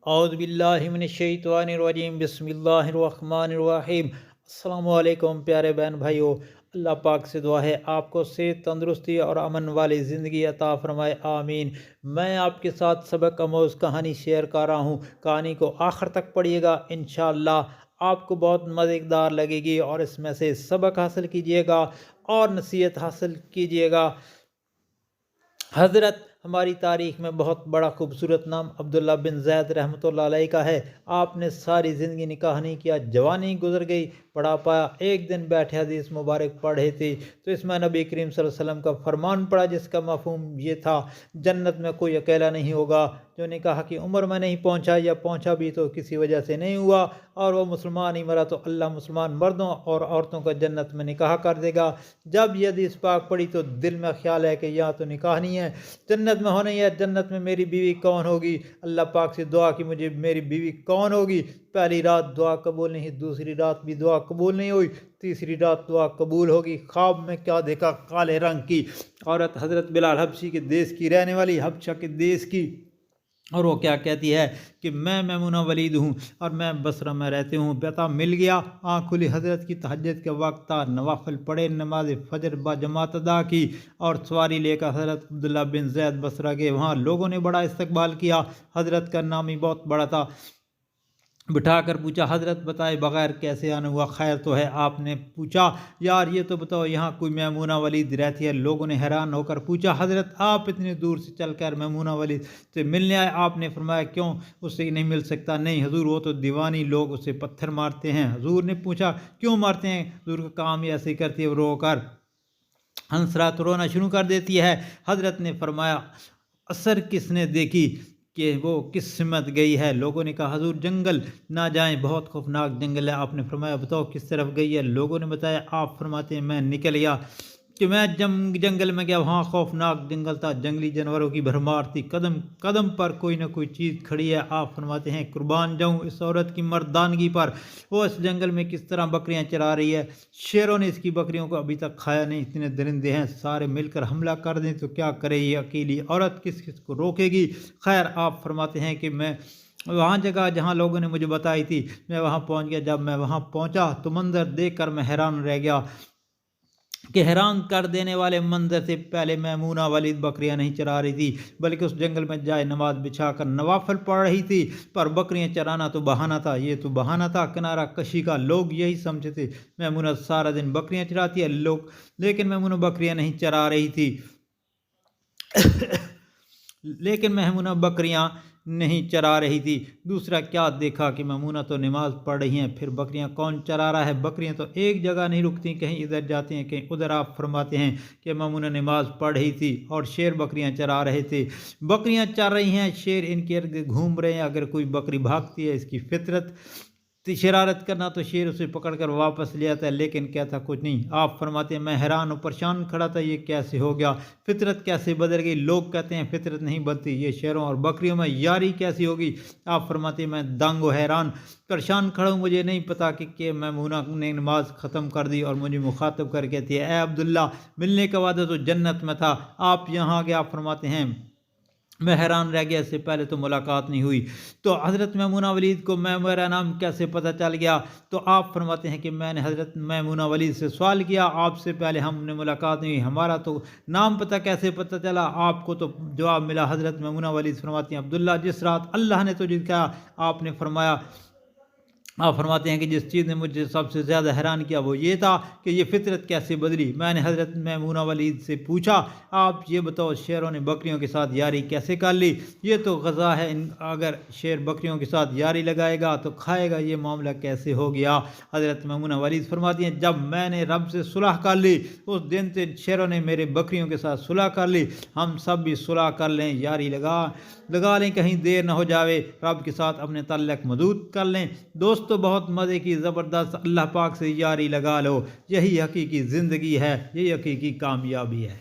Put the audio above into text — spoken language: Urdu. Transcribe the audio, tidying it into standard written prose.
اعوذ باللہ من الشیطان الرجیم، بسم اللہ الرحمن الرحیم۔ السلام علیکم پیارے بہن بھائیو، اللہ پاک سے دعا ہے آپ کو صحت، تندرستی اور امن والی زندگی عطا فرمائے، آمین۔ میں آپ کے ساتھ سبق آموز کہانی شیئر کر رہا ہوں۔ کہانی کو آخر تک پڑھیے گا، انشاءاللہ آپ کو بہت مزیدار لگے گی اور اس میں سے سبق حاصل کیجیے گا اور نصیحت حاصل کیجیے گا۔ حضرت ہماری تاریخ میں بہت بڑا خوبصورت نام عبداللہ بن زید رحمۃ اللہ علیہ کا ہے۔ آپ نے ساری زندگی نکاح نہیں کیا، جوانی گزر گئی، پڑھا پایا۔ ایک دن بیٹھے حدیث مبارک پڑھ رہے تھے تو اس میں نبی کریم صلی اللہ علیہ وسلم کا فرمان پڑا، جس کا مفہوم یہ تھا جنت میں کوئی اکیلا نہیں ہوگا جو نکاح کی عمر میں نہیں پہنچا، یا پہنچا بھی تو کسی وجہ سے نہیں ہوا اور وہ مسلمان ہی مرا، تو اللہ مسلمان مردوں اور عورتوں کا جنت میں نکاح کر دے گا۔ جب یہ حدیث پاک پڑھی تو دل میں خیال ہے کہ یہاں تو نکاح نہیں ہے، جنت میں ہونا ہی ہے، جنت میں میری بیوی کون ہوگی؟ اللہ پاک سے دعا کہ مجھے میری بیوی کون ہوگی؟ پہلی رات دعا قبول نہیں، دوسری رات بھی دعا قبول نہیں ہوئی، تیسری رات دعا قبول ہوگی۔ خواب میں کیا دیکھا؟ کالے رنگ کی عورت، حضرت بلال حبشی کے دیس کی رہنے والی، حبشہ کے دیس کی، اور وہ کیا کہتی ہے کہ میں میمونہ ولید ہوں اور میں بصرہ میں رہتی ہوں۔ پتہ مل گیا، آنکھ کھلی، حضرت کی تہجد کے وقت تھا، نوافل پڑھے، نماز فجر با جماعت ادا کی اور سواری لے کر حضرت عبداللہ بن زید بصرہ گئے۔ وہاں لوگوں نے بڑا استقبال کیا، حضرت کا نام ہی بہت بڑا تھا۔ بٹھا کر پوچھا، حضرت بتائے بغیر کیسے آنا ہوا؟ خیر تو ہے؟ آپ نے پوچھا، یار یہ تو بتاؤ یہاں کوئی میمونہ ولید رہتی ہے؟ لوگوں نے حیران ہو کر پوچھا، حضرت آپ اتنی دور سے چل کر میمونہ ولید سے ملنے آئے؟ آپ نے فرمایا، کیوں اس سے نہیں مل سکتا؟ نہیں حضور، وہ تو دیوانی لوگ اسے پتھر مارتے ہیں۔ حضور نے پوچھا، کیوں مارتے ہیں؟ حضور کا کام ہی ایسے کرتی ہے، رو کر ہنسرات رونا شروع کر دیتی ہے۔ حضرت نے فرمایا، اثر کس نے دیکھی کہ وہ کس سمت گئی ہے؟ لوگوں نے کہا، حضور جنگل نہ جائیں، بہت خوفناک جنگل ہے۔ آپ نے فرمایا، بتاؤ کس طرف گئی ہے؟ لوگوں نے بتایا۔ آپ فرماتے ہیں، میں نکل گیا کہ میں جنگل میں گیا، وہاں خوفناک جنگل تھا، جنگلی جانوروں کی بھرمار تھی، قدم قدم پر کوئی نہ کوئی چیز کھڑی ہے۔ آپ فرماتے ہیں، قربان جاؤں اس عورت کی مردانگی پر، وہ اس جنگل میں کس طرح بکریاں چرا رہی ہے، شیروں نے اس کی بکریوں کو ابھی تک کھایا نہیں، اتنے درندے ہیں، سارے مل کر حملہ کر دیں تو کیا کرے یہ اکیلی عورت، کس کس کو روکے گی؟ خیر آپ فرماتے ہیں کہ میں وہاں جگہ جہاں لوگوں نے مجھے بتائی تھی میں وہاں پہنچ گیا۔ جب میں وہاں پہنچا تو منظر دیکھ کر میں حیران رہ گیا کہ حیران کر دینے والے منظر سے پہلے میمونہ ولید بکریاں نہیں چرا رہی تھی، بلکہ اس جنگل میں جائے نماز بچھا کر نوافل پڑھ رہی تھی، پر بکریاں چرانا تو بہانہ تھا، یہ تو بہانہ تھا کنارہ کشی کا۔ لوگ یہی سمجھتے تھے میمونہ سارا دن بکریاں چراتی ہے، لیکن میمونہ بکریاں نہیں چرا رہی تھی دوسرا کیا دیکھا کہ میمونہ تو نماز پڑھ رہی ہیں، پھر بکریاں کون چرا رہا ہے؟ بکریاں تو ایک جگہ نہیں رکتی، کہیں ادھر جاتی ہیں کہیں ادھر۔ آپ فرماتے ہیں کہ میمونہ نماز پڑھ رہی تھی اور شیر بکریاں چرا رہے تھے۔ بکریاں چر رہی ہیں، شیر ان کے ارد گھوم رہے ہیں، اگر کوئی بکری بھاگتی ہے، اس کی فطرت شرارت کرنا، تو شیر اسے پکڑ کر واپس لے آتا ہے، لیکن کہتا کچھ نہیں۔ آپ فرماتے ہیں، میں حیران و پریشان کھڑا تھا، یہ کیسے ہو گیا؟ فطرت کیسے بدل گئی؟ لوگ کہتے ہیں فطرت نہیں بدلتی، یہ شیروں اور بکریوں میں یاری کیسی ہوگی؟ آپ فرماتے ہیں، میں دنگ و حیران پریشان کھڑا ہوں، مجھے نہیں پتا کہ میمونہ نے نماز ختم کر دی اور مجھے مخاطب کر کہتی ہے، اے عبداللہ ملنے کا وعدہ تو جنت میں تھا، آپ یہاں آ گئے۔ آپ فرماتے ہیں، میں حیران رہ گیا، اس سے پہلے تو ملاقات نہیں ہوئی، تو حضرت میمونہ ولید کو میرا نام کیسے پتہ چل گیا؟ تو آپ فرماتے ہیں کہ میں نے حضرت میمونہ ولید سے سوال کیا، آپ سے پہلے ہم نے ملاقات نہیں ہوئی، ہمارا تو نام پتہ کیسے پتہ چلا؟ آپ کو تو جواب ملا۔ حضرت میمونہ ولید فرماتی ہیں، عبداللہ جس رات اللہ نے تجھے کہا، آپ نے فرمایا، آپ فرماتے ہیں کہ جس چیز نے مجھے سب سے زیادہ حیران کیا وہ یہ تھا کہ یہ فطرت کیسے بدلی۔ میں نے حضرت میمونہ ولید سے پوچھا، آپ یہ بتاؤ شیروں نے بکریوں کے ساتھ یاری کیسے کر لی؟ یہ تو غذا ہے، اگر شیر بکریوں کے ساتھ یاری لگائے گا تو کھائے گا، یہ معاملہ کیسے ہو گیا؟ حضرت میمونہ ولید فرماتی ہیں، جب میں نے رب سے صلح کر لی اس دن سے شیروں نے میرے بکریوں کے ساتھ صلح کر لی، ہم سب بھی صلح کر لیں، یاری لگا لیں، کہیں دیر نہ ہو جاوے، رب کے ساتھ اپنے تعلق مضبوط کر لیں۔ دوستو بہت مزے کی زبردست اللہ پاک سے یاری لگا لو، یہی حقیقی زندگی ہے، یہی حقیقی کامیابی ہے۔